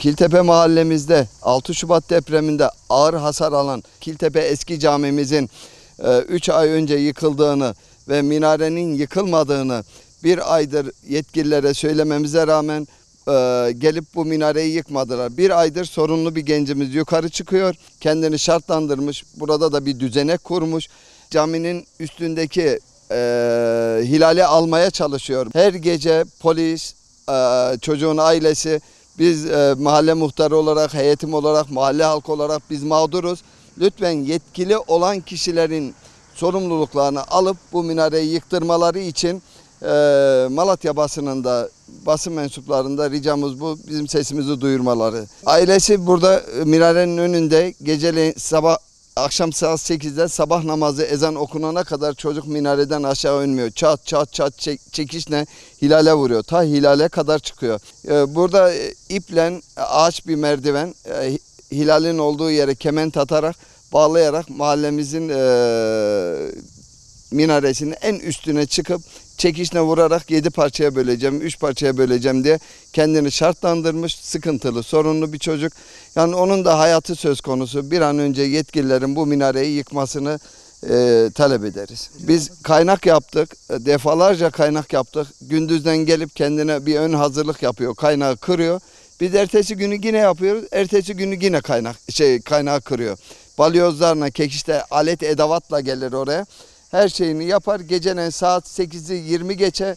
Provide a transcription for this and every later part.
Kiltepe mahallemizde 6 Şubat depreminde ağır hasar alan Kiltepe eski camimizin 3 ay önce yıkıldığını ve minarenin yıkılmadığını bir aydır yetkililere söylememize rağmen gelip bu minareyi yıkmadılar. Bir aydır sorunlu bir gencimiz yukarı çıkıyor, kendini şartlandırmış, burada da bir düzenek kurmuş. Caminin üstündeki hilali almaya çalışıyor. Her gece polis, çocuğun ailesi, biz mahalle muhtarı olarak, heyetim olarak, mahalle halkı olarak biz mağduruz. Lütfen yetkili olan kişilerin sorumluluklarını alıp bu minareyi yıktırmaları için Malatya basınında, basın mensuplarında ricamız bu, bizim sesimizi duyurmaları. Ailesi burada minarenin önünde geceleyin akşam saat 8'de sabah namazı ezan okunana kadar çocuk minareden aşağı inmiyor. Çat çat çat çekişle hilale vuruyor. Ta hilale kadar çıkıyor. Burada iple ağaç bir merdiven hilalin olduğu yere kement atarak bağlayarak mahallemizin minaresinin en üstüne çıkıp çekişle vurarak 7 parçaya böleceğim, 3 parçaya böleceğim diye kendini şartlandırmış, sıkıntılı, sorunlu bir çocuk. Yani onun da hayatı söz konusu. Bir an önce yetkililerin bu minareyi yıkmasını talep ederiz. Biz kaynak yaptık, defalarca kaynak yaptık. Gündüzden gelip kendine bir ön hazırlık yapıyor, kaynağı kırıyor. Biz ertesi günü yine yapıyoruz, ertesi günü yine kaynağı kırıyor. Balyozlarla, kekişte alet edevatla gelir oraya. Her şeyini yapar. Gecenin saat 8'i 20 geçe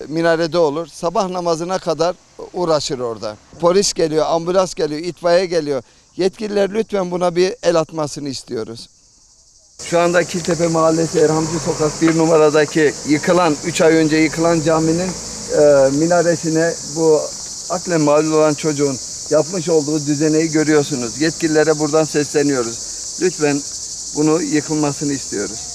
minarede olur. Sabah namazına kadar uğraşır orada. Polis geliyor, ambulans geliyor, itfaiye geliyor. Yetkililer lütfen buna bir el atmasını istiyoruz. Şu anda Kiltepe Mahallesi Erhamcı Sokak 1 numaradaki yıkılan, 3 ay önce yıkılan caminin minaresine bu aklen mağlul olan çocuğun yapmış olduğu düzeneyi görüyorsunuz. Yetkililere buradan sesleniyoruz. Lütfen bunu yıkılmasını istiyoruz.